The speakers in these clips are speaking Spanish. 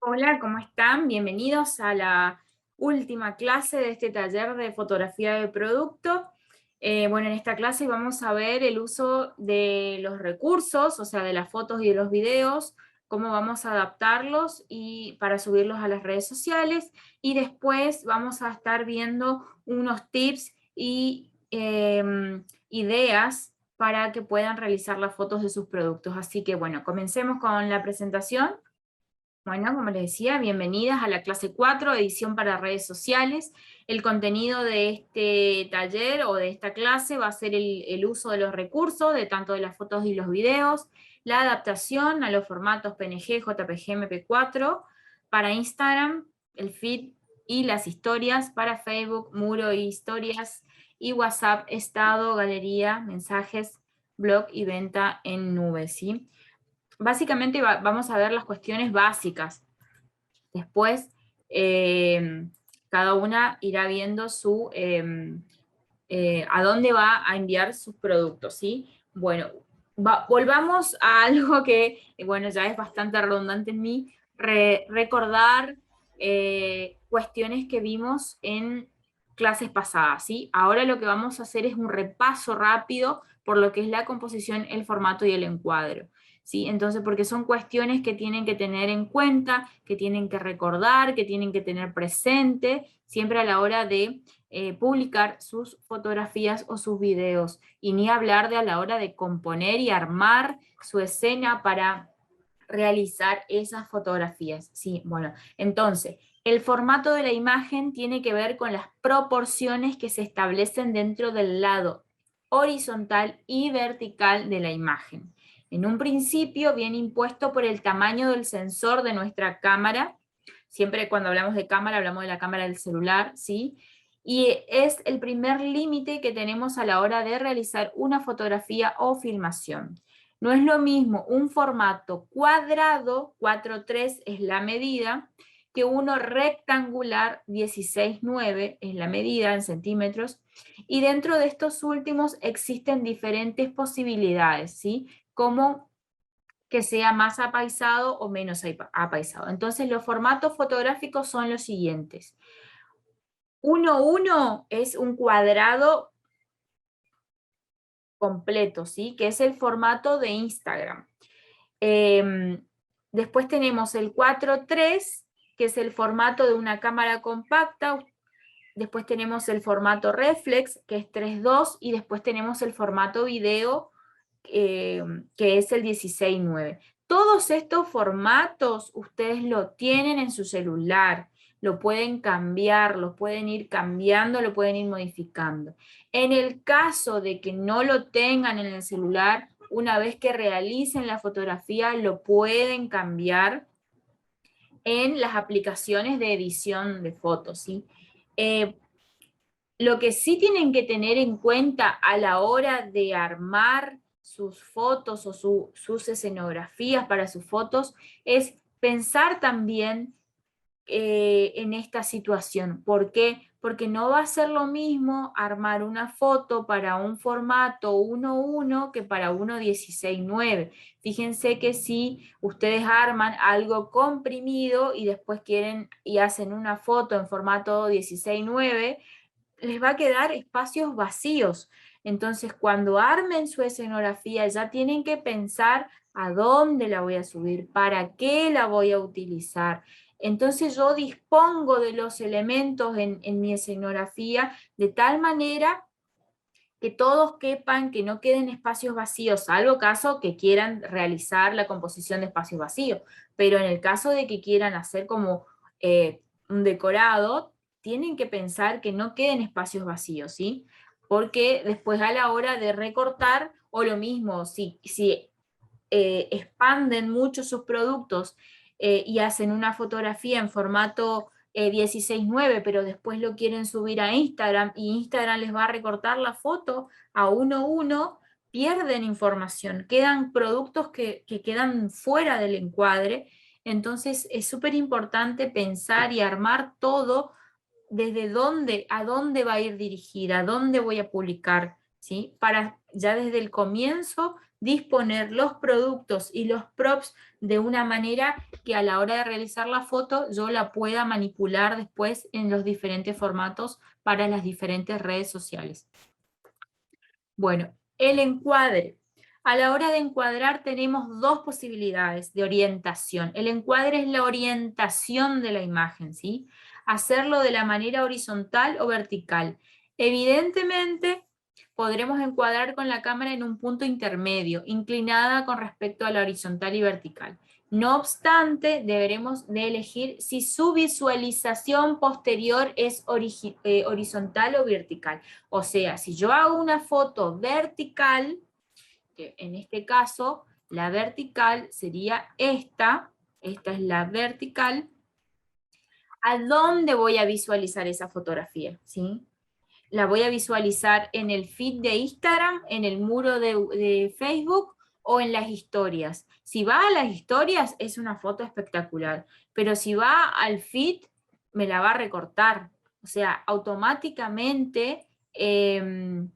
Hola, ¿cómo están? Bienvenidos a la última clase de este taller de fotografía de producto. Bueno, en esta clase vamos a ver el uso de los recursos, o sea, de las fotos y de los videos, cómo vamos a adaptarlos y para subirlos a las redes sociales. Y después vamos a estar viendo unos tips y ideas para que puedan realizar las fotos de sus productos. Así que bueno, comencemos con la presentación. Bueno, como les decía, bienvenidas a la clase 4, edición para redes sociales. El contenido de este taller o de esta clase va a ser el uso de los recursos, de tanto de las fotos y los videos, la adaptación a los formatos PNG, JPG, MP4, para Instagram, el feed y las historias, para Facebook, muro y historias, y WhatsApp, estado, galería, mensajes, blog y venta en nube, ¿sí? Básicamente vamos a ver las cuestiones básicas. Después, cada una irá viendo a dónde va a enviar sus productos, ¿sí? Bueno, volvamos a algo que, bueno, ya es bastante redundante en mí, recordar cuestiones que vimos en clases pasadas, ¿sí? Ahora lo que vamos a hacer es un repaso rápido por lo que es la composición, el formato y el encuadro. ¿Sí? Entonces, porque son cuestiones que tienen que tener en cuenta, que tienen que recordar, que tienen que tener presente, siempre a la hora de publicar sus fotografías o sus videos, y ni hablar de a la hora de componer y armar su escena para realizar esas fotografías. Sí, bueno, entonces, el formato de la imagen tiene que ver con las proporciones que se establecen dentro del lado horizontal y vertical de la imagen. En un principio viene impuesto por el tamaño del sensor de nuestra cámara. Siempre cuando hablamos de cámara hablamos de la cámara del celular, ¿sí? Y es el primer límite que tenemos a la hora de realizar una fotografía o filmación. No es lo mismo un formato cuadrado, 4:3 es la medida, que uno rectangular, 16:9 es la medida en centímetros, y dentro de estos últimos existen diferentes posibilidades, ¿sí? Como que sea más apaisado o menos apaisado. Entonces los formatos fotográficos son los siguientes. 1:1 es un cuadrado completo, ¿sí? Que es el formato de Instagram. Después tenemos el 4:3, que es el formato de una cámara compacta. Después tenemos el formato reflex, que es 3:2, y después tenemos el formato video, que es el 16:9. Todos estos formatos ustedes lo tienen en su celular, lo pueden cambiar, lo pueden ir cambiando, lo pueden ir modificando. En el caso de que no lo tengan en el celular, una vez que realicen la fotografía, lo pueden cambiar en las aplicaciones de edición de fotos, ¿sí? Eh, lo que sí tienen que tener en cuenta a la hora de armar sus fotos o sus escenografías para sus fotos es pensar también en esta situación. ¿Por qué? Porque no va a ser lo mismo armar una foto para un formato 1:1 que para uno 16:9. Fíjense que si ustedes arman algo comprimido y después quieren y hacen una foto en formato 16:9, les va a quedar espacios vacíos. Entonces, cuando armen su escenografía, ya tienen que pensar a dónde la voy a subir, para qué la voy a utilizar. Entonces, yo dispongo de los elementos en mi escenografía de tal manera que todos quepan, que no queden espacios vacíos, salvo caso que quieran realizar la composición de espacios vacíos. Pero en el caso de que quieran hacer como un decorado, tienen que pensar que no queden espacios vacíos, ¿sí? Porque después a la hora de recortar, o lo mismo, si expanden mucho sus productos y hacen una fotografía en formato 16:9, pero después lo quieren subir a Instagram y Instagram les va a recortar la foto a 1:1, pierden información, quedan productos que quedan fuera del encuadre. Entonces es súper importante pensar y armar todo desde dónde, a dónde va a ir dirigida, a dónde voy a publicar, ¿sí? Para ya desde el comienzo disponer los productos y los props de una manera que a la hora de realizar la foto yo la pueda manipular después en los diferentes formatos para las diferentes redes sociales. Bueno, el encuadre. A la hora de encuadrar tenemos dos posibilidades de orientación. El encuadre es la orientación de la imagen, ¿sí? Hacerlo de la manera horizontal o vertical. Evidentemente, podremos encuadrar con la cámara en un punto intermedio, inclinada con respecto a la horizontal y vertical. No obstante, deberemos de elegir si su visualización posterior es horizontal o vertical. O sea, si yo hago una foto vertical, que en este caso la vertical sería esta es la vertical, ¿a dónde voy a visualizar esa fotografía? ¿Sí? La voy a visualizar en el feed de Instagram, en el muro de Facebook o en las historias. Si va a las historias es una foto espectacular, pero si va al feed me la va a recortar. O sea, automáticamente el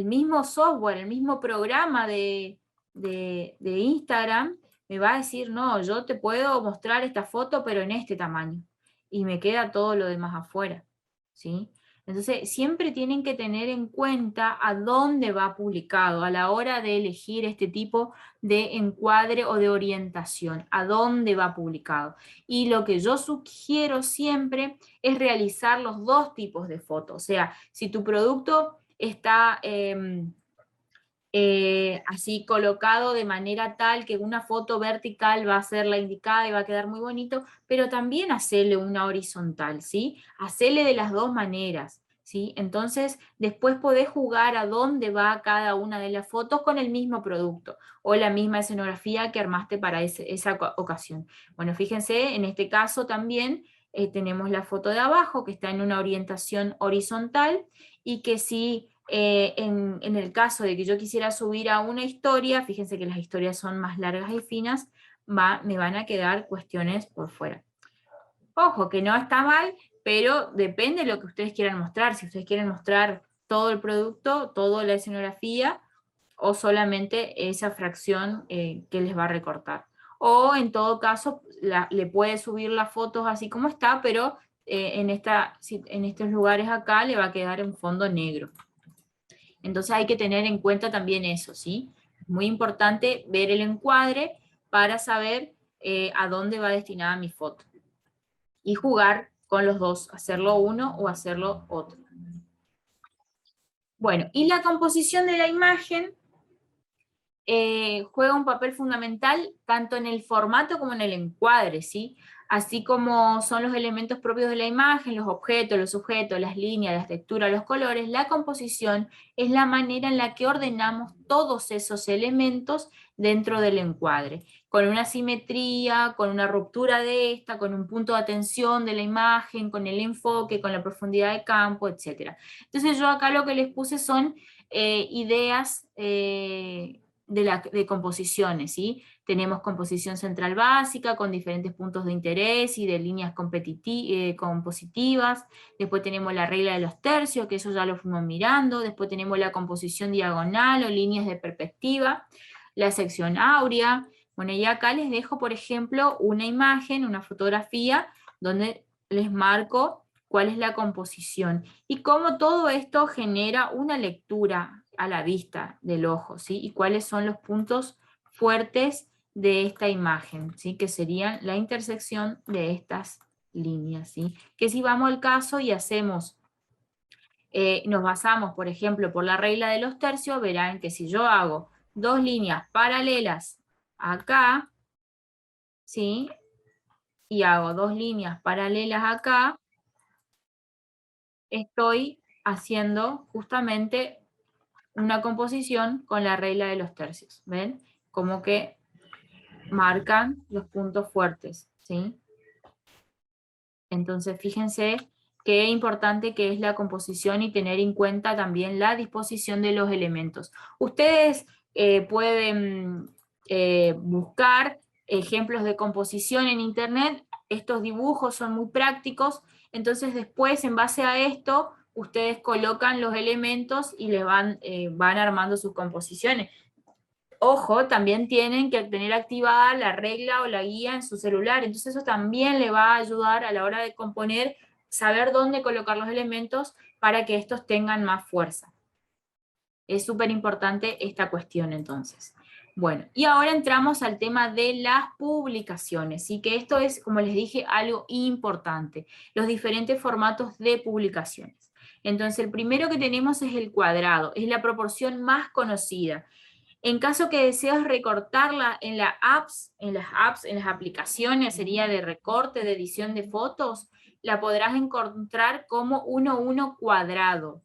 mismo software, el mismo programa de Instagram me va a decir, no, yo te puedo mostrar esta foto, pero en este tamaño. Y me queda todo lo demás afuera. ¿Sí? Entonces, siempre tienen que tener en cuenta a dónde va publicado a la hora de elegir este tipo de encuadre o de orientación, a dónde va publicado. Y lo que yo sugiero siempre es realizar los dos tipos de fotos. O sea, si tu producto está así colocado de manera tal que una foto vertical va a ser la indicada y va a quedar muy bonito, pero también hacerle una horizontal, ¿sí? Hacerle de las dos maneras, ¿sí? Entonces, después podés jugar a dónde va cada una de las fotos con el mismo producto o la misma escenografía que armaste para esa ocasión. Bueno, fíjense, en este caso también tenemos la foto de abajo que está en una orientación horizontal y que si en el caso de que yo quisiera subir a una historia, fíjense que las historias son más largas y finas, me van a quedar cuestiones por fuera. Ojo, que no está mal, pero depende de lo que ustedes quieran mostrar. Si ustedes quieren mostrar todo el producto, toda la escenografía, o solamente esa fracción que les va a recortar. O en todo caso, le puede subir las fotos así como está, pero en estos lugares acá le va a quedar un fondo negro. Entonces hay que tener en cuenta también eso, ¿sí? Muy importante ver el encuadre para saber a dónde va destinada mi foto. Y jugar con los dos, hacerlo uno o hacerlo otro. Bueno, y la composición de la imagen juega un papel fundamental tanto en el formato como en el encuadre, ¿sí? Así como son los elementos propios de la imagen, los objetos, los sujetos, las líneas, las texturas, los colores, la composición es la manera en la que ordenamos todos esos elementos dentro del encuadre, con una simetría, con una ruptura de esta, con un punto de atención de la imagen, con el enfoque, con la profundidad de campo, etc. Entonces yo acá lo que les puse son ideas de composiciones, ¿sí? Tenemos composición central básica con diferentes puntos de interés y de líneas compositivas, después tenemos la regla de los tercios, que eso ya lo fuimos mirando, después tenemos la composición diagonal o líneas de perspectiva, la sección áurea, bueno, y acá les dejo, por ejemplo, una imagen, una fotografía, donde les marco cuál es la composición y cómo todo esto genera una lectura a la vista del ojo, ¿sí? Y cuáles son los puntos fuertes de esta imagen, ¿sí? Que serían la intersección de estas líneas, ¿sí? Que si vamos al caso y hacemos, nos basamos, por ejemplo, por la regla de los tercios, verán que si yo hago dos líneas paralelas acá, ¿sí? Y hago dos líneas paralelas acá, estoy haciendo justamente una composición con la regla de los tercios, ¿ven? Como que marcan los puntos fuertes, ¿sí? Entonces, fíjense qué importante que es la composición y tener en cuenta también la disposición de los elementos. Ustedes pueden buscar ejemplos de composición en internet, estos dibujos son muy prácticos, entonces después en base a esto ustedes colocan los elementos y les van armando sus composiciones. Ojo, también tienen que tener activada la regla o la guía en su celular, entonces eso también le va a ayudar a la hora de componer, saber dónde colocar los elementos para que estos tengan más fuerza. Es súper importante esta cuestión entonces. Bueno, y ahora entramos al tema de las publicaciones, y que esto es, como les dije, algo importante, los diferentes formatos de publicaciones. Entonces, el primero que tenemos es el cuadrado, es la proporción más conocida. En caso que deseas recortarla en las aplicaciones, sería de recorte, de edición de fotos, la podrás encontrar como 1:1 cuadrado.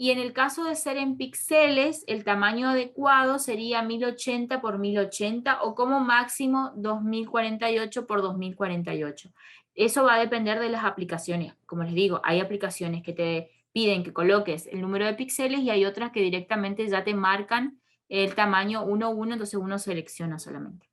Y en el caso de ser en píxeles, el tamaño adecuado sería 1080 por 1080 o como máximo 2048 por 2048. Eso va a depender de las aplicaciones. Como les digo, hay aplicaciones que te piden que coloques el número de píxeles y hay otras que directamente ya te marcan el tamaño 1:1, entonces uno selecciona solamente.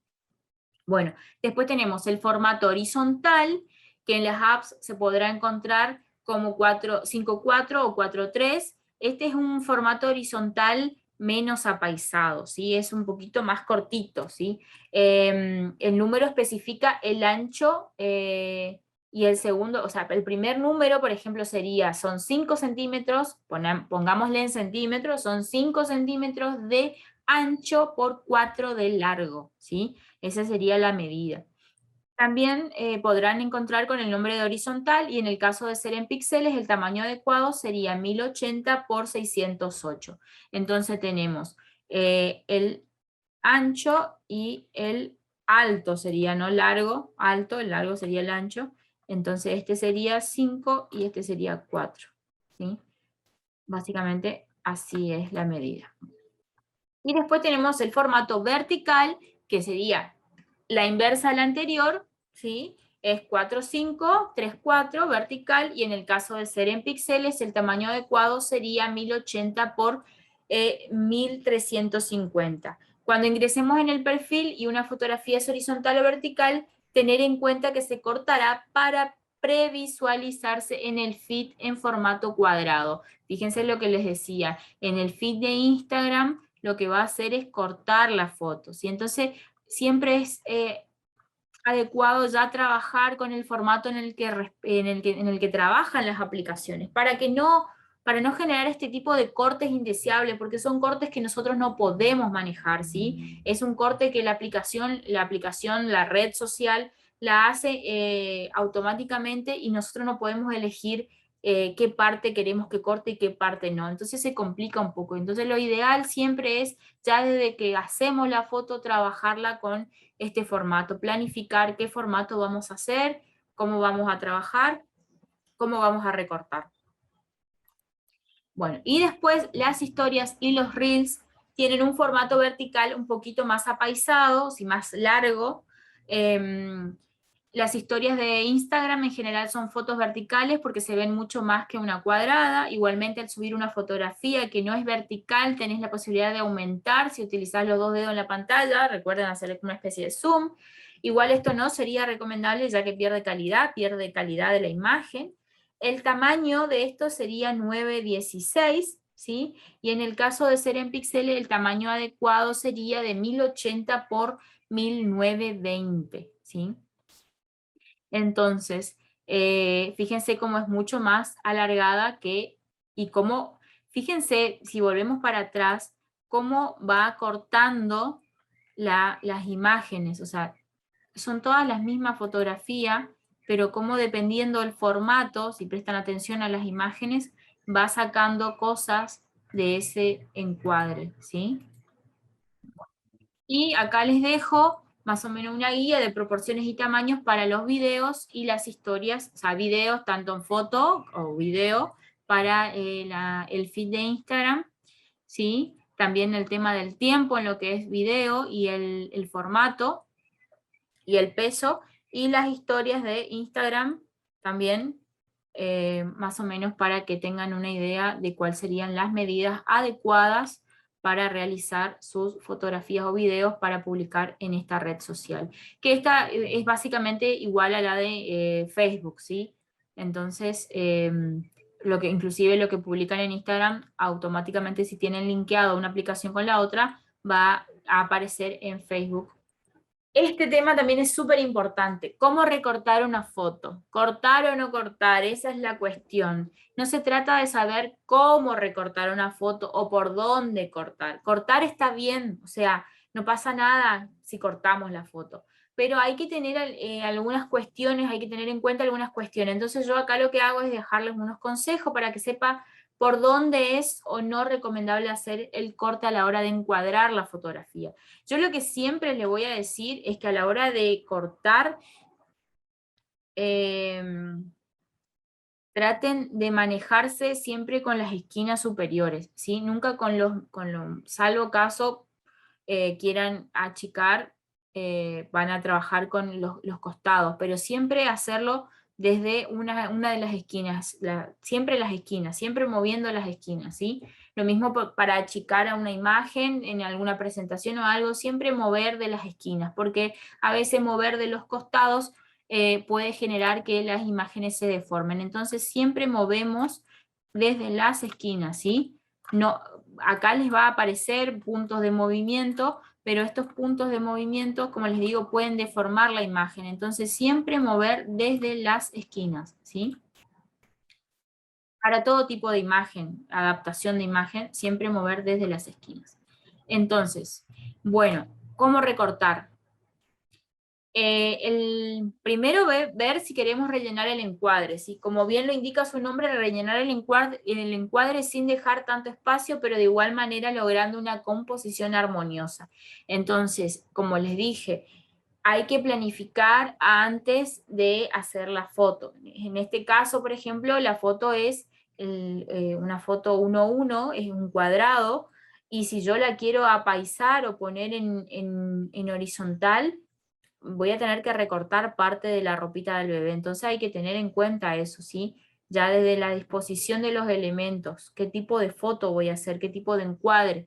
Bueno, después tenemos el formato horizontal, que en las apps se podrá encontrar como 5:4 o 4:3. Este es un formato horizontal menos apaisado, ¿sí? Es un poquito más cortito, ¿sí? El número especifica el ancho y el segundo, o sea, el primer número, por ejemplo, son 5 centímetros, pongámosle en centímetros, son 5 centímetros de ancho por 4 de largo, ¿sí? Esa sería la medida. También podrán encontrar con el nombre de horizontal, y en el caso de ser en píxeles, el tamaño adecuado sería 1080 por 608. Entonces tenemos el ancho y el alto sería, no largo, alto, el largo sería el ancho. Entonces este sería 5 y este sería 4. ¿Sí? Básicamente así es la medida. Y después tenemos el formato vertical, que sería la inversa al anterior, ¿sí? Es 4:5, 3:4 vertical, y en el caso de ser en píxeles, el tamaño adecuado sería 1080 por 1350. Cuando ingresemos en el perfil y una fotografía es horizontal o vertical, tener en cuenta que se cortará para previsualizarse en el feed en formato cuadrado. Fíjense lo que les decía, en el feed de Instagram lo que va a hacer es cortar la foto, ¿sí? Entonces, siempre es adecuado ya trabajar con el formato en el que trabajan las aplicaciones, para no generar este tipo de cortes indeseables, porque son cortes que nosotros no podemos manejar, ¿sí? Es un corte que la aplicación, la red social, la hace automáticamente, y nosotros no podemos elegir qué parte queremos que corte y qué parte no. Entonces se complica un poco. Entonces lo ideal siempre es, ya desde que hacemos la foto, trabajarla con este formato, planificar qué formato vamos a hacer, cómo vamos a trabajar, cómo vamos a recortar. Bueno, y después las historias y los reels tienen un formato vertical un poquito más apaisado, y más largo. Las historias de Instagram en general son fotos verticales porque se ven mucho más que una cuadrada. Igualmente, al subir una fotografía que no es vertical, tenés la posibilidad de aumentar si utilizás los 2 dedos en la pantalla. Recuerden hacer una especie de zoom. Igual esto no sería recomendable, ya que pierde calidad de la imagen. El tamaño de esto sería 9:16, ¿sí? Y en el caso de ser en píxeles, el tamaño adecuado sería de 1080 por 1920, ¿sí? Entonces, fíjense cómo es mucho más alargada y cómo, fíjense, si volvemos para atrás, cómo va cortando las imágenes, o sea, son todas las mismas fotografías, pero como dependiendo del formato, si prestan atención a las imágenes, va sacando cosas de ese encuadre, ¿sí? Y acá les dejo más o menos una guía de proporciones y tamaños para los videos y las historias, o sea, videos tanto en foto o video para el feed de Instagram, ¿sí? También el tema del tiempo en lo que es video y el formato y el peso, y las historias de Instagram también, más o menos para que tengan una idea de cuáles serían las medidas adecuadas para realizar sus fotografías o videos para publicar en esta red social. Que esta es básicamente igual a la de Facebook, ¿sí? Entonces, inclusive lo que publican en Instagram, automáticamente si tienen linkeado una aplicación con la otra, va a aparecer en Facebook. Este tema también es súper importante. ¿Cómo recortar una foto? ¿Cortar o no cortar? Esa es la cuestión. No se trata de saber cómo recortar una foto o por dónde cortar. Cortar está bien, o sea, no pasa nada si cortamos la foto. Pero hay que tener algunas cuestiones, hay que tener en cuenta algunas cuestiones. Entonces yo acá lo que hago es dejarles unos consejos para que sepa por dónde es o no recomendable hacer el corte a la hora de encuadrar la fotografía. Yo lo que siempre le voy a decir es que a la hora de cortar, traten de manejarse siempre con las esquinas superiores, ¿sí? Nunca salvo caso quieran achicar, van a trabajar con los costados, pero siempre hacerlo desde una de las esquinas, siempre las esquinas, siempre moviendo las esquinas, ¿sí? Lo mismo para achicar a una imagen en alguna presentación o algo, siempre mover de las esquinas, porque a veces mover de los costados puede generar que las imágenes se deformen. Entonces siempre movemos desde las esquinas, ¿sí? No, acá les va a aparecer puntos de movimiento, pero estos puntos de movimiento, como les digo, pueden deformar la imagen. Entonces siempre mover desde las esquinas, ¿sí? Para todo tipo de imagen, adaptación de imagen, siempre mover desde las esquinas. Entonces, bueno, ¿cómo recortar? El primero ver si queremos rellenar el encuadre, ¿sí? Como bien lo indica su nombre, rellenar el encuadre sin dejar tanto espacio, pero de igual manera logrando una composición armoniosa. Entonces, como les dije, hay que planificar antes de hacer la foto. En este caso, por ejemplo, la foto es una foto 1:1, es un cuadrado, y si yo la quiero apaisar o poner en horizontal, voy a tener que recortar parte de la ropita del bebé. Entonces hay que tener en cuenta eso, ¿sí? Ya desde la disposición de los elementos, qué tipo de foto voy a hacer, qué tipo de encuadre.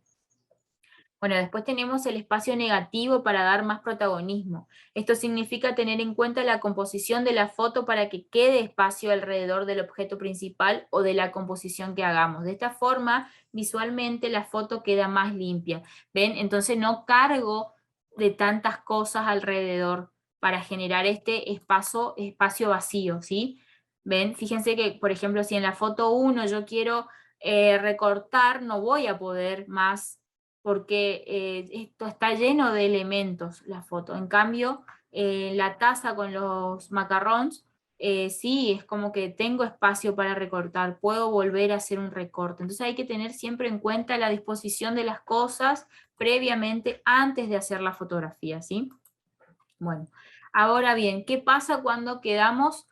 Bueno, después tenemos el espacio negativo para dar más protagonismo. Esto significa tener en cuenta la composición de la foto para que quede espacio alrededor del objeto principal o de la composición que hagamos. De esta forma, visualmente la foto queda más limpia. ¿Ven? Entonces no cargo de tantas cosas alrededor para generar este espacio vacío, ¿sí? ¿Ven? Fíjense que, por ejemplo, si en la foto 1 yo quiero recortar, no voy a poder más porque esto está lleno de elementos, la foto. En cambio, la taza con los macarrons, sí, es como que tengo espacio para recortar, puedo volver a hacer un recorte. Entonces hay que tener siempre en cuenta la disposición de las cosas previamente antes de hacer la fotografía, ¿sí? Bueno, ahora bien, ¿qué pasa cuando nos quedamos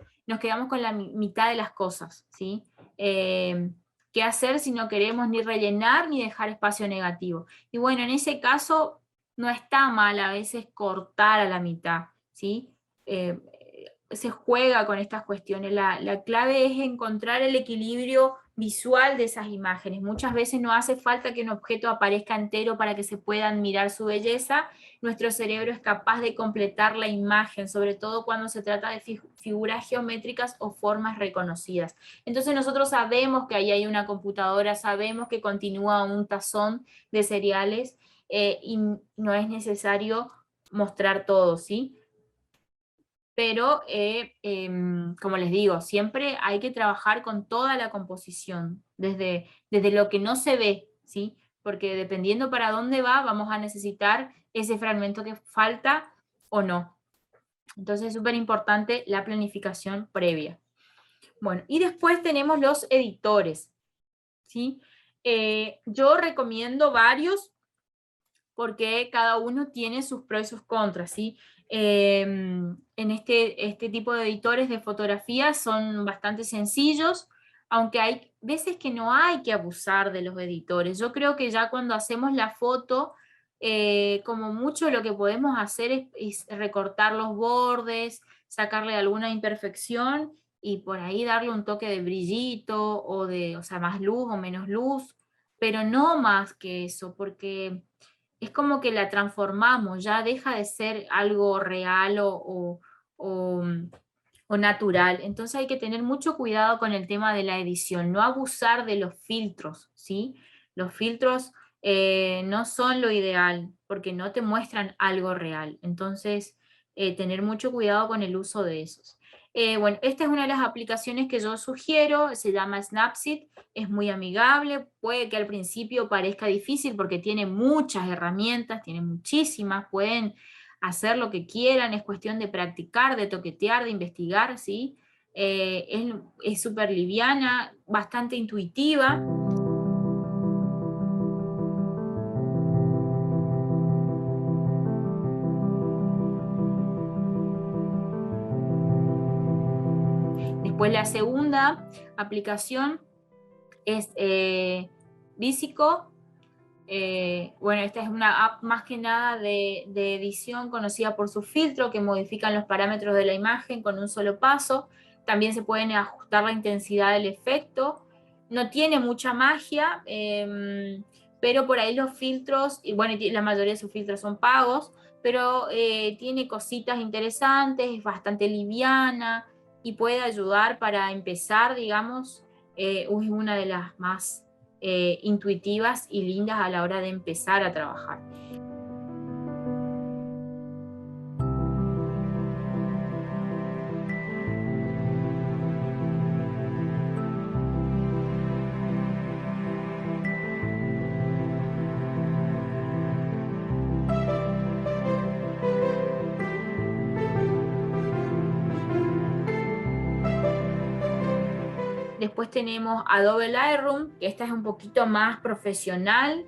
con la mitad de las cosas, ¿sí? ¿Qué hacer si no queremos ni rellenar ni dejar espacio negativo? Y bueno, en ese caso no está mal a veces cortar a la mitad, ¿sí? Eh, Se juega con estas cuestiones. La clave es encontrar el equilibrio visual de esas imágenes. Muchas veces no hace falta que un objeto aparezca entero para que se pueda admirar su belleza. Nuestro cerebro es capaz de completar la imagen, sobre todo cuando se trata de figuras geométricas o formas reconocidas. Entonces nosotros sabemos que ahí hay una computadora, sabemos que continúa un tazón de cereales y no es necesario mostrar todo, ¿sí? Pero, como les digo, siempre hay que trabajar con toda la composición, desde lo que no se ve, ¿sí? Porque dependiendo para dónde va, vamos a necesitar ese fragmento que falta o no. Entonces es súper importante la planificación previa. Bueno, y después tenemos los editores, ¿sí? Yo recomiendo varios porque cada uno tiene sus pros y sus contras, ¿sí? En este tipo de editores de fotografía son bastante sencillos, aunque hay veces que no hay que abusar de los editores. Yo creo que ya cuando hacemos la foto, como mucho lo que podemos hacer es recortar los bordes, sacarle alguna imperfección y por ahí darle un toque de brillito o sea, más luz o menos luz, pero no más que eso, porque es como que la transformamos, ya deja de ser algo real o o natural. Entonces hay que tener mucho cuidado con el tema de la edición, no abusar de los filtros, ¿sí? Los filtros no son lo ideal porque no te muestran algo real. Entonces, tener mucho cuidado con el uso de esos. Bueno, esta es una de las aplicaciones que yo sugiero, se llama Snapseed, es muy amigable, puede que al principio parezca difícil porque tiene muchas herramientas, tiene muchísimas, pueden hacer lo que quieran, es cuestión de practicar, de toquetear, de investigar, ¿sí? Es súper liviana, bastante intuitiva. Después la segunda aplicación es Visico. Bueno, esta es una app más que nada de edición conocida por su filtro que modifican los parámetros de la imagen con un solo paso. También se pueden ajustar la intensidad del efecto. No tiene mucha magia, pero por ahí los filtros, y bueno, la mayoría de sus filtros son pagos, pero tiene cositas interesantes, es bastante liviana y puede ayudar para empezar, digamos, es una de las más intuitivas y lindas a la hora de empezar a trabajar. Después tenemos Adobe Lightroom, que esta es un poquito más profesional.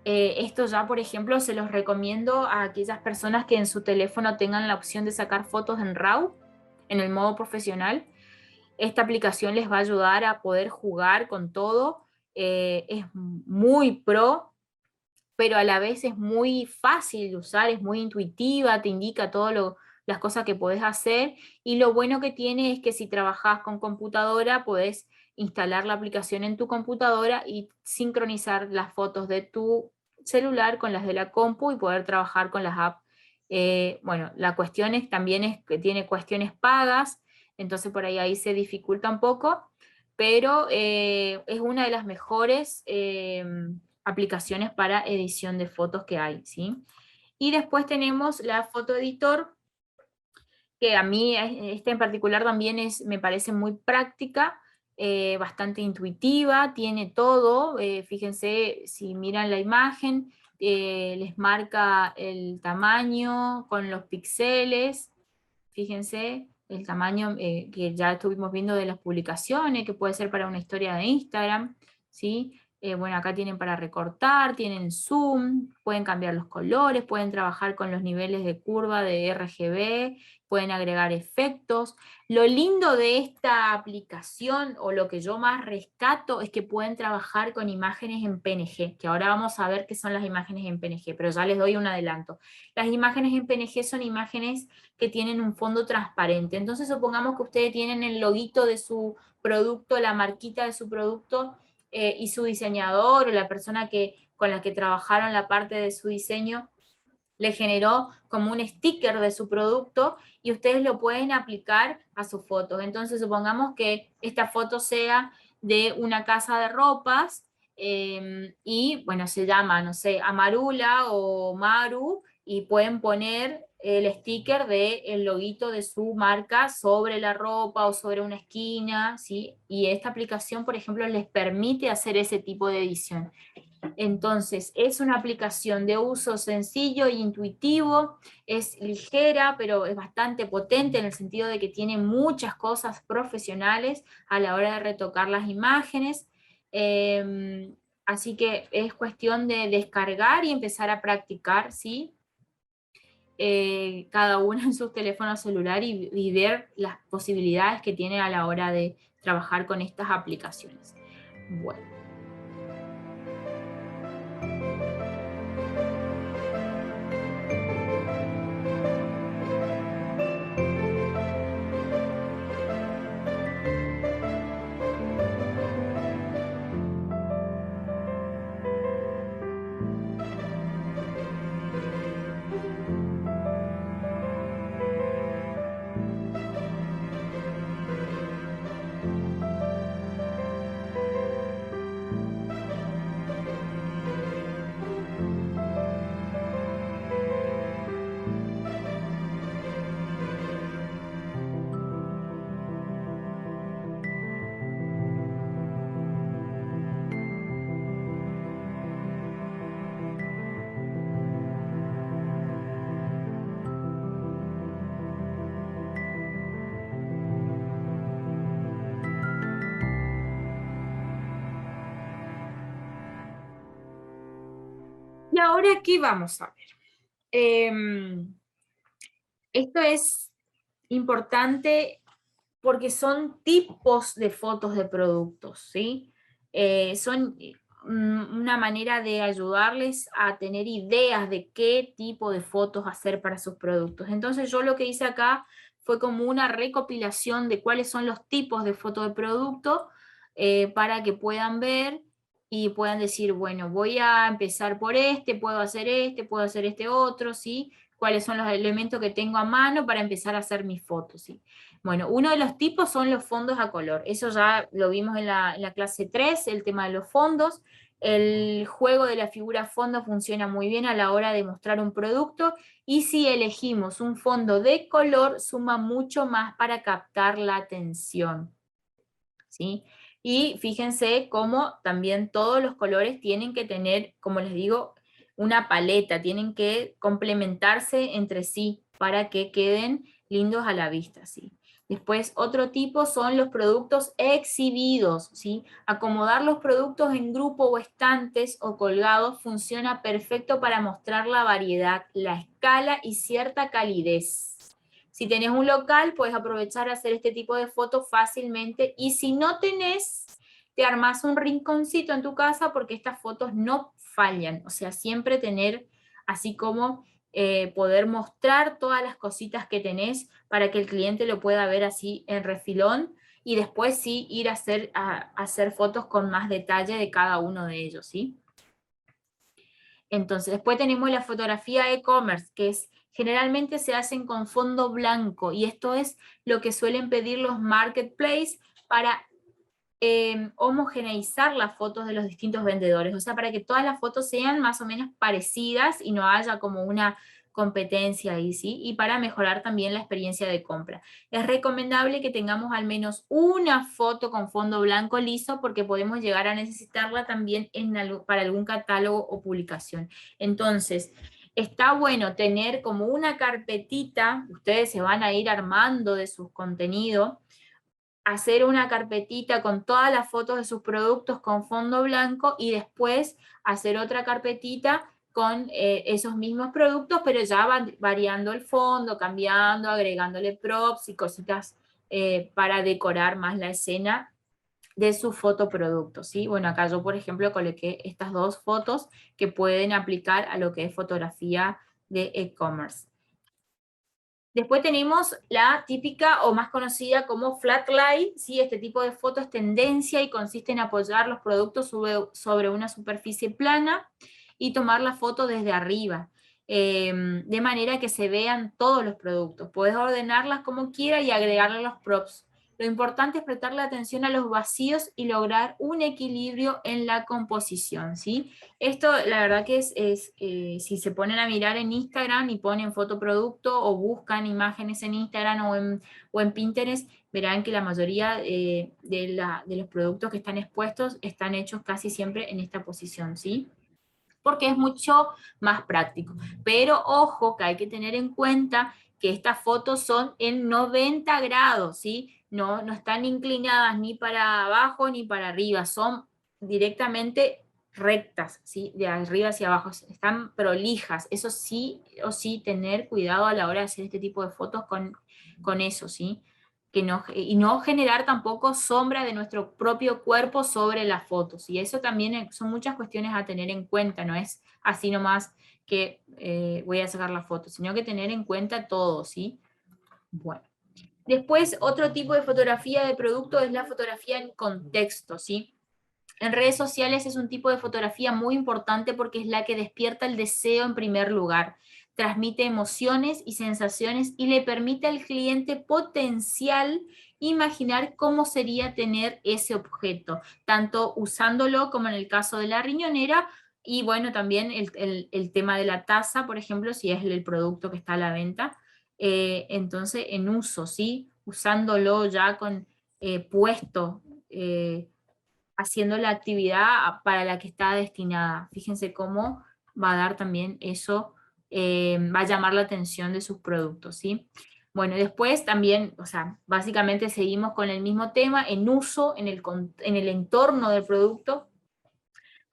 Esto ya, por ejemplo, se los recomiendo a aquellas personas que en su teléfono tengan la opción de sacar fotos en RAW, en el modo profesional. Esta aplicación les va a ayudar a poder jugar con todo. Es muy pro, pero a la vez es muy fácil de usar, es muy intuitiva, te indica todas las cosas que podés hacer, y lo bueno que tiene es que si trabajás con computadora, podés instalar la aplicación en tu computadora y sincronizar las fotos de tu celular con las de la compu y poder trabajar con las apps. Bueno, la cuestión también es que tiene cuestiones pagas, entonces por ahí se dificulta un poco, pero es una de las mejores aplicaciones para edición de fotos que hay, ¿sí? Y después tenemos la foto editor, que a mí esta en particular también me parece muy práctica, bastante intuitiva, tiene todo, fíjense si miran la imagen, les marca el tamaño con los píxeles, fíjense el tamaño que ya estuvimos viendo de las publicaciones, que puede ser para una historia de Instagram, ¿sí? Bueno, acá tienen para recortar, tienen zoom, pueden cambiar los colores, pueden trabajar con los niveles de curva de RGB, pueden agregar efectos. Lo lindo de esta aplicación, o lo que yo más rescato, es que pueden trabajar con imágenes en PNG, que ahora vamos a ver qué son las imágenes en PNG, pero ya les doy un adelanto. Las imágenes en PNG son imágenes que tienen un fondo transparente. Entonces, supongamos que ustedes tienen el loguito de su producto, la marquita de su producto, y su diseñador o la persona con la que trabajaron la parte de su diseño le generó como un sticker de su producto y ustedes lo pueden aplicar a sus fotos. Entonces, supongamos que esta foto sea de una casa de ropas y, bueno, se llama, no sé, Amarula o Maru, y pueden poner el sticker del loguito de su marca sobre la ropa o sobre una esquina, ¿sí? Y esta aplicación, por ejemplo, les permite hacer ese tipo de edición. Entonces, es una aplicación de uso sencillo e intuitivo, es ligera, pero es bastante potente en el sentido de que tiene muchas cosas profesionales a la hora de retocar las imágenes. Así que es cuestión de descargar y empezar a practicar, ¿sí? Cada uno en su teléfono celular y ver las posibilidades que tiene a la hora de trabajar con estas aplicaciones. Bueno. Y ahora, ¿qué vamos a ver? Esto es importante porque son tipos de fotos de productos, ¿sí? Son una manera de ayudarles a tener ideas de qué tipo de fotos hacer para sus productos. Entonces yo lo que hice acá fue como una recopilación de cuáles son los tipos de fotos de producto para que puedan ver y puedan decir, bueno, voy a empezar por puedo hacer este otro, ¿sí? Cuáles son los elementos que tengo a mano para empezar a hacer mis fotos, ¿sí? Bueno, uno de los tipos son los fondos a color. Eso ya lo vimos en la clase 3, el tema de los fondos. El juego de la figura fondo funciona muy bien a la hora de mostrar un producto y si elegimos un fondo de color, suma mucho más para captar la atención, ¿sí? Y fíjense cómo también todos los colores tienen que tener, como les digo, una paleta, tienen que complementarse entre sí para que queden lindos a la vista, ¿sí? Después, otro tipo son los productos exhibidos, ¿sí? Acomodar los productos en grupo o estantes o colgados funciona perfecto para mostrar la variedad, la escala y cierta calidez. Si tenés un local, puedes aprovechar a hacer este tipo de fotos fácilmente. Y si no tenés, te armás un rinconcito en tu casa porque estas fotos no fallan. O sea, siempre tener así como poder mostrar todas las cositas que tenés para que el cliente lo pueda ver así en refilón y después sí ir a hacer fotos con más detalle de cada uno de ellos, ¿sí? Entonces, después tenemos la fotografía e-commerce, que es generalmente se hacen con fondo blanco y esto es lo que suelen pedir los marketplaces para homogeneizar las fotos de los distintos vendedores, o sea, para que todas las fotos sean más o menos parecidas y no haya como una competencia ahí, ¿sí? Y para mejorar también la experiencia de compra. Es recomendable que tengamos al menos una foto con fondo blanco liso porque podemos llegar a necesitarla también para algún catálogo o publicación. Entonces, está bueno tener como una carpetita, ustedes se van a ir armando de sus contenidos, hacer una carpetita con todas las fotos de sus productos con fondo blanco y después hacer otra carpetita con esos mismos productos, pero ya van variando el fondo, cambiando, agregándole props y cositas para decorar más la escena de su fotoproducto, ¿sí? Bueno, acá yo, por ejemplo, coloqué estas dos fotos que pueden aplicar a lo que es fotografía de e-commerce. Después tenemos la típica o más conocida como flat lie, ¿sí? Este tipo de foto es tendencia y consiste en apoyar los productos sobre una superficie plana y tomar la foto desde arriba, de manera que se vean todos los productos. Puedes ordenarlas como quieras y agregarle los props. Lo importante es prestarle atención a los vacíos y lograr un equilibrio en la composición, ¿sí? Esto, la verdad que si se ponen a mirar en Instagram y ponen fotoproducto o buscan imágenes en Instagram o en Pinterest, verán que la mayoría de los productos que están expuestos están hechos casi siempre en esta posición, ¿sí? Porque es mucho más práctico. Pero ojo que hay que tener en cuenta que estas fotos son en 90 grados, ¿sí? No están inclinadas ni para abajo ni para arriba, son directamente rectas, ¿sí? De arriba hacia abajo, están prolijas. Eso sí o sí, tener cuidado a la hora de hacer este tipo de fotos con eso, ¿sí? Y no generar tampoco sombra de nuestro propio cuerpo sobre las fotos. Y eso también son muchas cuestiones a tener en cuenta, no es así nomás que voy a sacar la foto, sino que tener en cuenta todo, ¿sí? Bueno. Después, otro tipo de fotografía de producto es la fotografía en contexto, ¿sí? En redes sociales es un tipo de fotografía muy importante porque es la que despierta el deseo en primer lugar, transmite emociones y sensaciones y le permite al cliente potencial imaginar cómo sería tener ese objeto, tanto usándolo como en el caso de la riñonera y bueno, también el tema de la taza, por ejemplo, si es el producto que está a la venta, entonces en uso, ¿sí? Usándolo ya con puesto. Haciendo la actividad para la que está destinada. Fíjense cómo va a dar también eso, va a llamar la atención de sus productos, ¿sí? Bueno, después también, o sea, básicamente seguimos con el mismo tema, en uso, en el entorno del producto.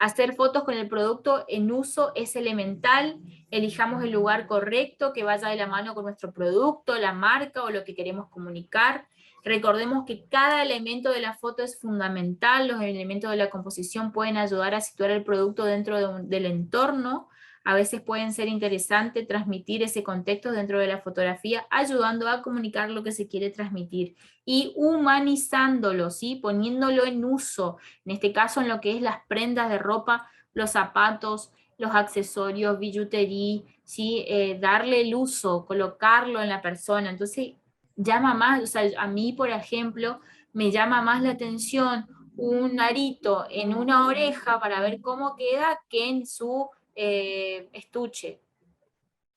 Hacer fotos con el producto en uso es elemental, elijamos el lugar correcto que vaya de la mano con nuestro producto, la marca o lo que queremos comunicar. Recordemos que cada elemento de la foto es fundamental, los elementos de la composición pueden ayudar a situar el producto dentro del entorno, a veces pueden ser interesantes transmitir ese contexto dentro de la fotografía, ayudando a comunicar lo que se quiere transmitir y humanizándolo, ¿sí? Poniéndolo en uso, en este caso en lo que es las prendas de ropa, los zapatos, los accesorios, billutería, ¿sí? Darle el uso, colocarlo en la persona. Entonces, llama más, o sea, a mí, por ejemplo, me llama más la atención un arito en una oreja para ver cómo queda que en su estuche.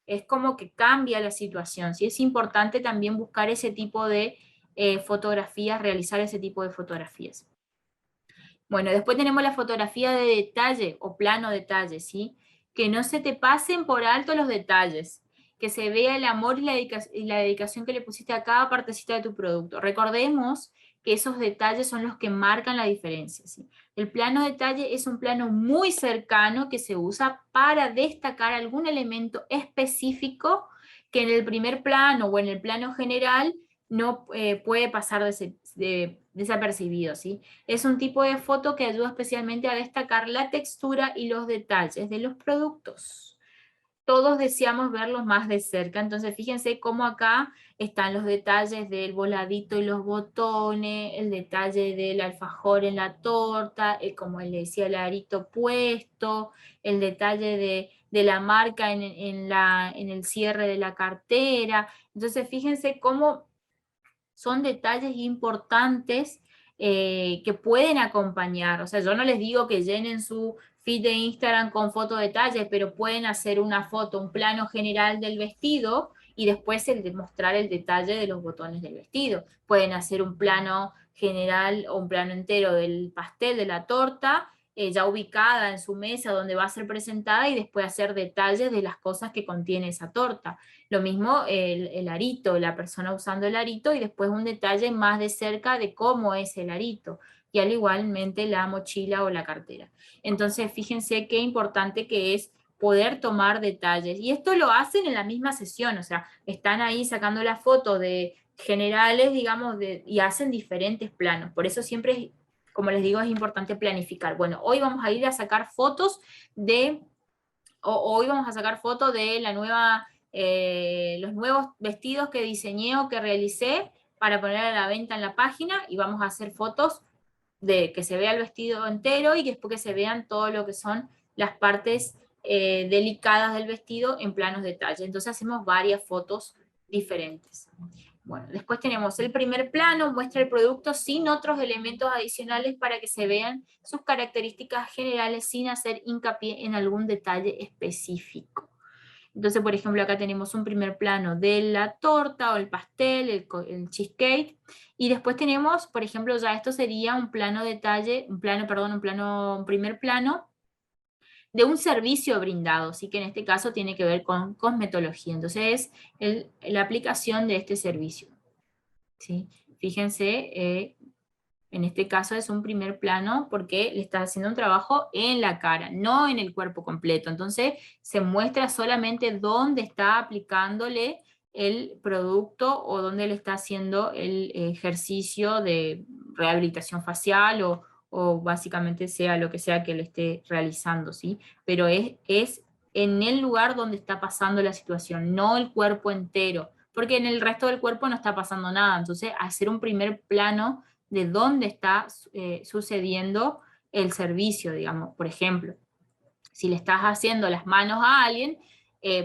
Es como que cambia la situación, ¿sí? Es importante también buscar ese tipo de fotografías, realizar ese tipo de fotografías. Bueno, después tenemos la fotografía de detalle o plano detalle, ¿sí? Que no se te pasen por alto los detalles, que se vea el amor y la dedicación que le pusiste a cada partecita de tu producto. Recordemos que esos detalles son los que marcan la diferencia, ¿sí? El plano detalle es un plano muy cercano que se usa para destacar algún elemento específico que en el primer plano o en el plano general no puede pasar desapercibido, ¿sí? Es un tipo de foto que ayuda especialmente a destacar la textura y los detalles de los productos. Todos deseamos verlos más de cerca, entonces fíjense cómo acá están los detalles del voladito y los botones, el detalle del alfajor en la torta, como les decía, el arito puesto, el detalle de la marca en el cierre de la cartera. Entonces fíjense cómo son detalles importantes que pueden acompañar. O sea, yo no les digo que llenen su feed de Instagram con foto detalles, pero pueden hacer una foto, un plano general del vestido y después el de mostrar el detalle de los botones del vestido. Pueden hacer un plano general o un plano entero del pastel, de la torta, ya ubicada en su mesa donde va a ser presentada y después hacer detalles de las cosas que contiene esa torta. Lo mismo el arito, la persona usando el arito y después un detalle más de cerca de cómo es el arito. Y al igualmente la mochila o la cartera. Entonces, fíjense qué importante que es poder tomar detalles. Y esto lo hacen en la misma sesión, o sea, están ahí sacando la foto de generales, digamos, y hacen diferentes planos. Por eso siempre, como les digo, es importante planificar. Bueno, hoy vamos a ir a sacar fotos hoy vamos a sacar fotos de los nuevos vestidos que diseñé o que realicé para poner a la venta en la página y vamos a hacer fotos de que se vea el vestido entero y que después que se vean todo lo que son las partes delicadas del vestido en planos detalle. Entonces hacemos varias fotos diferentes. Bueno, después tenemos el primer plano, muestra el producto sin otros elementos adicionales para que se vean sus características generales sin hacer hincapié en algún detalle específico. Entonces, por ejemplo, acá tenemos un primer plano de la torta o el pastel, el cheesecake, y después tenemos, por ejemplo, ya esto sería un plano detalle, un primer plano de un servicio brindado, así que en este caso tiene que ver con cosmetología. Entonces es la aplicación de este servicio. ¿Sí? Fíjense, en este caso es un primer plano porque le está haciendo un trabajo en la cara, no en el cuerpo completo. Entonces se muestra solamente dónde está aplicándole el producto o dónde le está haciendo el ejercicio de rehabilitación facial o básicamente sea lo que sea que le esté realizando, ¿sí? Pero es en el lugar donde está pasando la situación, no el cuerpo entero, porque en el resto del cuerpo no está pasando nada. Entonces, hacer un primer plano de dónde está sucediendo el servicio, digamos, por ejemplo. Si le estás haciendo las manos a alguien,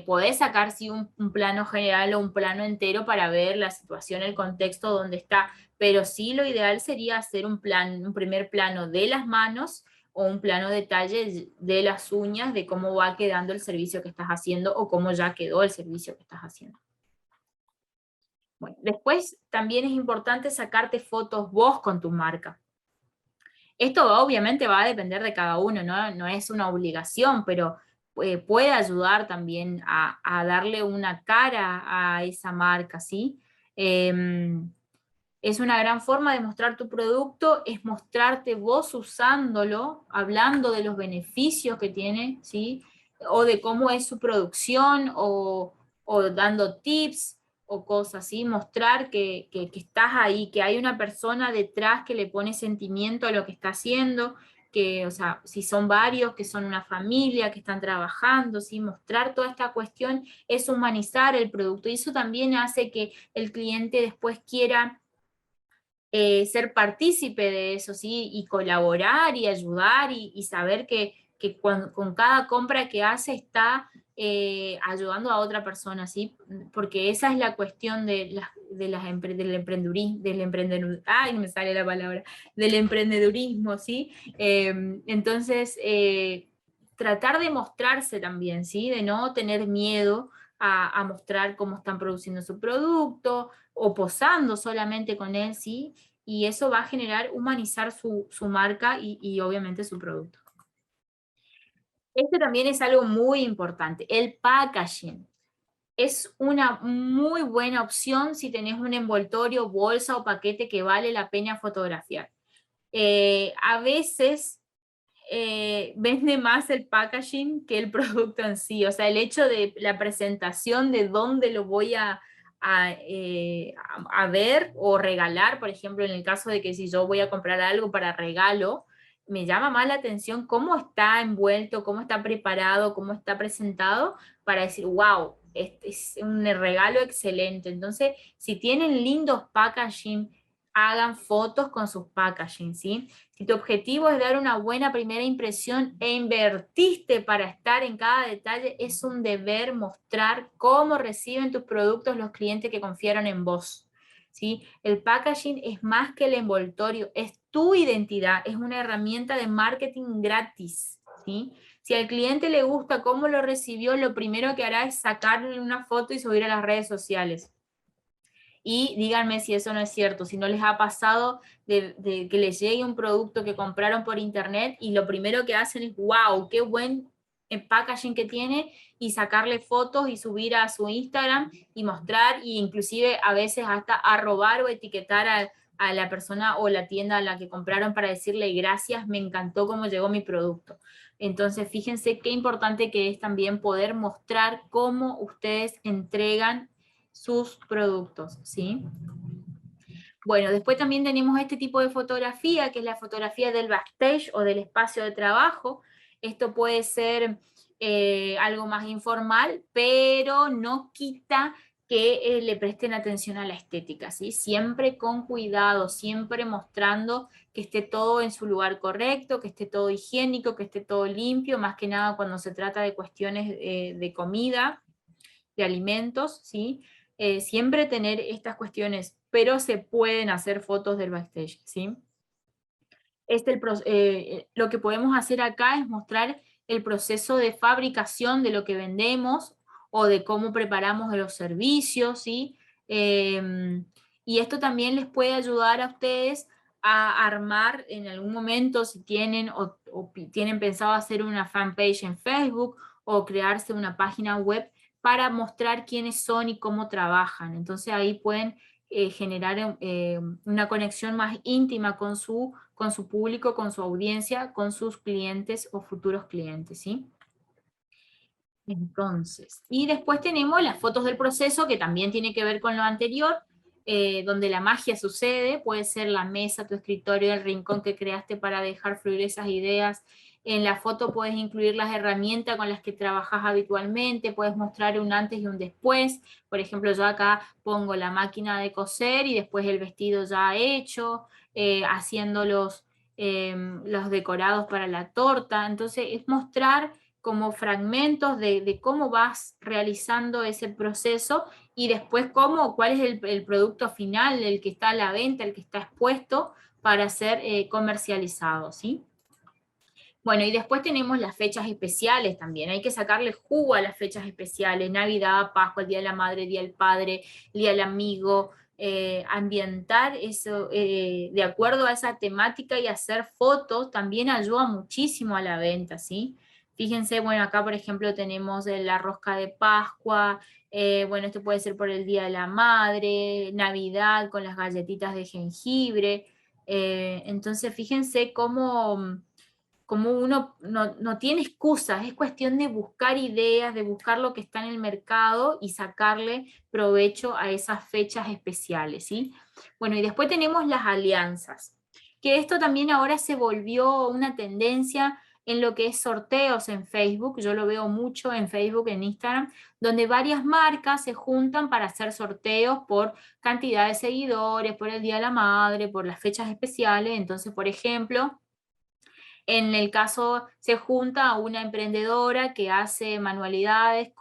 podés sacar sí, un plano general o un plano entero para ver la situación, el contexto donde está, pero sí lo ideal sería hacer un primer plano de las manos o un plano detalle de las uñas, de cómo va quedando el servicio que estás haciendo o cómo ya quedó el servicio que estás haciendo. Bueno, después también es importante sacarte fotos vos con tu marca. Esto obviamente va a depender de cada uno, no es una obligación, pero puede ayudar también a darle una cara a esa marca, ¿sí? Es una gran forma de mostrar tu producto, es mostrarte vos usándolo, hablando de los beneficios que tiene, ¿sí? O de cómo es su producción, o dando tips, o cosas así, mostrar que estás ahí, que hay una persona detrás que le pone sentimiento a lo que está haciendo, que, o sea, si son varios, que son una familia, que están trabajando, ¿sí? Mostrar toda esta cuestión es humanizar el producto, y eso también hace que el cliente después quiera ser partícipe de eso, ¿sí? Y colaborar y ayudar y saber que con cada compra que hace está ayudando a otra persona, ¿sí? Porque esa es la cuestión del emprendedurismo, ay, no me sale la palabra, del emprendedurismo, ¿sí? Entonces, tratar de mostrarse también, ¿sí? De no tener miedo a mostrar cómo están produciendo su producto, o posando solamente con él, ¿sí? Y eso va a generar humanizar su marca y obviamente su producto. Este también es algo muy importante, el packaging. Es una muy buena opción si tenés un envoltorio, bolsa o paquete que vale la pena fotografiar. A veces vende más el packaging que el producto en sí, o sea, el hecho de la presentación de dónde lo voy a ver o regalar, por ejemplo, en el caso de que si yo voy a comprar algo para regalo, me llama más la atención cómo está envuelto, cómo está preparado, cómo está presentado, para decir, wow, este es un regalo excelente. Entonces, si tienen lindos packaging, hagan fotos con sus packaging, ¿sí? Si tu objetivo es dar una buena primera impresión e invertiste para estar en cada detalle, es un deber mostrar cómo reciben tus productos los clientes que confiaron en vos, ¿sí? El packaging es más que el envoltorio, es tu identidad, es una herramienta de marketing gratis, ¿sí? Si al cliente le gusta cómo lo recibió, lo primero que hará es sacarle una foto y subir a las redes sociales. Y díganme si eso no es cierto, si no les ha pasado de que les llegue un producto que compraron por internet y lo primero que hacen es, wow, qué buen packaging que tiene, y sacarle fotos y subir a su Instagram y mostrar, e inclusive a veces hasta arrobar o etiquetar a la persona o la tienda a la que compraron para decirle gracias, me encantó cómo llegó mi producto. Entonces, fíjense qué importante que es también poder mostrar cómo ustedes entregan sus productos, ¿sí? Bueno, después también tenemos este tipo de fotografía, que es la fotografía del backstage o del espacio de trabajo. Esto puede ser algo más informal, pero no quita que le presten atención a la estética, ¿sí? Siempre con cuidado, siempre mostrando que esté todo en su lugar correcto, que esté todo higiénico, que esté todo limpio, más que nada cuando se trata de cuestiones de comida, de alimentos, ¿sí? Siempre tener estas cuestiones, pero se pueden hacer fotos del backstage, ¿sí? Lo que podemos hacer acá es mostrar el proceso de fabricación de lo que vendemos o de cómo preparamos los servicios, ¿sí? Y esto también les puede ayudar a ustedes a armar en algún momento, si tienen o tienen pensado hacer una fanpage en Facebook o crearse una página web para mostrar quiénes son y cómo trabajan. Entonces ahí pueden generar una conexión más íntima con su público, con su audiencia, con sus clientes o futuros clientes, ¿sí? Entonces, y después tenemos las fotos del proceso, que también tiene que ver con lo anterior, donde la magia sucede, puede ser la mesa, tu escritorio, el rincón que creaste para dejar fluir esas ideas. En la foto puedes incluir las herramientas con las que trabajas habitualmente, puedes mostrar un antes y un después. Por ejemplo, yo acá pongo la máquina de coser y después el vestido ya hecho, haciendo los decorados para la torta. Entonces, es mostrar como fragmentos de cómo vas realizando ese proceso y después cuál es el producto final, el que está a la venta, el que está expuesto para ser comercializado, ¿sí? Bueno, y después tenemos las fechas especiales también. Hay que sacarle jugo a las fechas especiales: Navidad, Pascua, el Día de la Madre, el Día del Padre, el Día del Amigo. Ambientar eso de acuerdo a esa temática y hacer fotos también ayuda muchísimo a la venta, ¿sí? Fíjense, bueno, acá por ejemplo tenemos la rosca de Pascua, Bueno, esto puede ser por el Día de la Madre, Navidad con las galletitas de jengibre. Entonces, fíjense cómo uno no tiene excusas, es cuestión de buscar ideas, de buscar lo que está en el mercado y sacarle provecho a esas fechas especiales, ¿sí? Bueno, y después tenemos las alianzas, que esto también ahora se volvió una tendencia en lo que es sorteos en Facebook, yo lo veo mucho en Facebook, en Instagram, donde varias marcas se juntan para hacer sorteos por cantidad de seguidores, por el Día de la Madre, por las fechas especiales. Entonces, por ejemplo, en el caso se junta una emprendedora que hace manualidades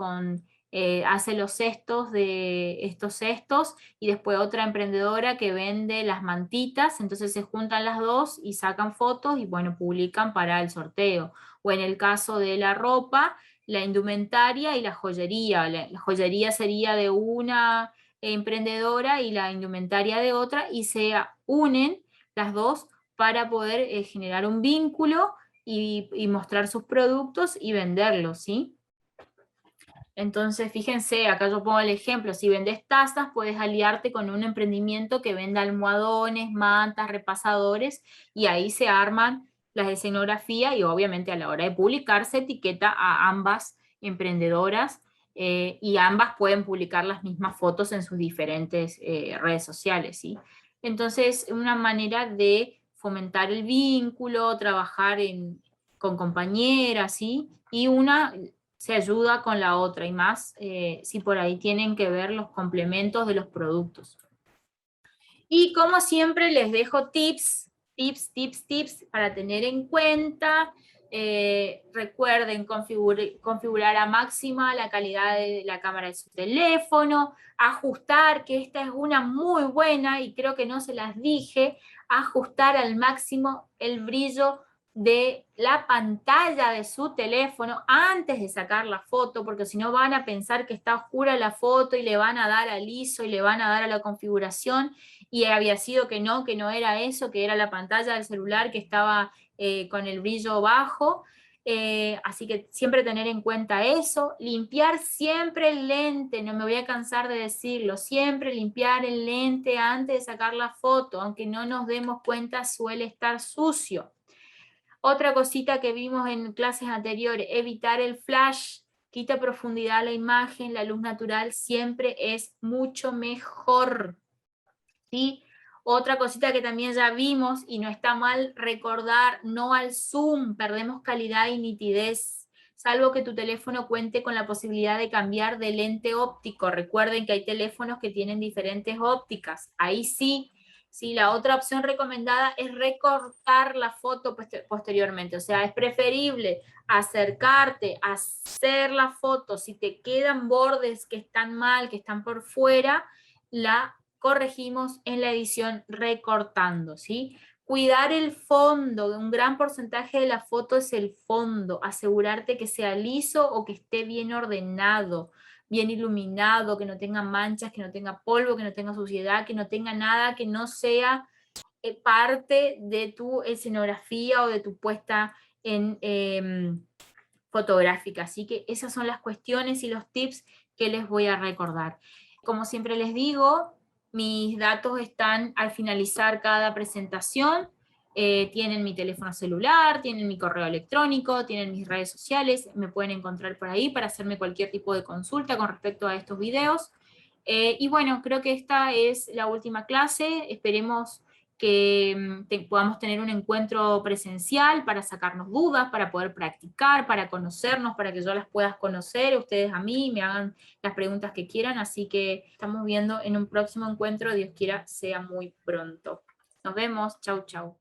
hace los cestos de estos cestos y después otra emprendedora que vende las mantitas, entonces se juntan las dos y sacan fotos y bueno, publican para el sorteo. O en el caso de la ropa, la indumentaria y la joyería. La joyería sería de una emprendedora y la indumentaria de otra y se unen las dos para poder generar un vínculo y mostrar sus productos y venderlos, ¿sí? Entonces, fíjense, acá yo pongo el ejemplo, si vendes tazas, puedes aliarte con un emprendimiento que venda almohadones, mantas, repasadores, y ahí se arman las escenografías y obviamente a la hora de publicar se etiqueta a ambas emprendedoras y ambas pueden publicar las mismas fotos en sus diferentes redes sociales, ¿sí? Entonces, una manera de fomentar el vínculo, trabajar con compañeras, ¿sí? Y una se ayuda con la otra, y más si por ahí tienen que ver los complementos de los productos. Y como siempre les dejo tips para tener en cuenta. Recuerden configurar a máxima la calidad de la cámara de su teléfono, ajustar, que esta es una muy buena y creo que no se las dije, ajustar al máximo el brillo de la pantalla de su teléfono antes de sacar la foto, porque si no van a pensar que está oscura la foto y le van a dar al ISO y le van a dar a la configuración y había sido que no era eso, que era la pantalla del celular que estaba con el brillo bajo. Así que siempre tener en cuenta eso, limpiar siempre el lente, no me voy a cansar de decirlo, siempre limpiar el lente antes de sacar la foto, aunque no nos demos cuenta suele estar sucio. Otra cosita que vimos en clases anteriores, evitar el flash, quita profundidad a la imagen, la luz natural siempre es mucho mejor, ¿sí? Otra cosita que también ya vimos y no está mal recordar, no al zoom, perdemos calidad y nitidez, salvo que tu teléfono cuente con la posibilidad de cambiar de lente óptico. Recuerden que hay teléfonos que tienen diferentes ópticas, ahí sí. Sí, la otra opción recomendada es recortar la foto posteriormente, o sea, es preferible acercarte, hacer la foto, si te quedan bordes que están mal, que están por fuera, la corregimos en la edición recortando, ¿sí? Cuidar el fondo, un gran porcentaje de la foto es el fondo, asegurarte que sea liso o que esté bien ordenado, bien iluminado, que no tenga manchas, que no tenga polvo, que no tenga suciedad, que no tenga nada que no sea parte de tu escenografía o de tu puesta en fotográfica. Así que esas son las cuestiones y los tips que les voy a recordar. Como siempre les digo, mis datos están al finalizar cada presentación. Tienen mi teléfono celular, tienen mi correo electrónico, tienen mis redes sociales, me pueden encontrar por ahí para hacerme cualquier tipo de consulta con respecto a estos videos. Y bueno, creo que esta es la última clase, esperemos que podamos tener un encuentro presencial para sacarnos dudas, para poder practicar, para conocernos, para que yo las pueda conocer, ustedes a mí, me hagan las preguntas que quieran, así que estamos viendo en un próximo encuentro, Dios quiera sea muy pronto. Nos vemos, chau chau.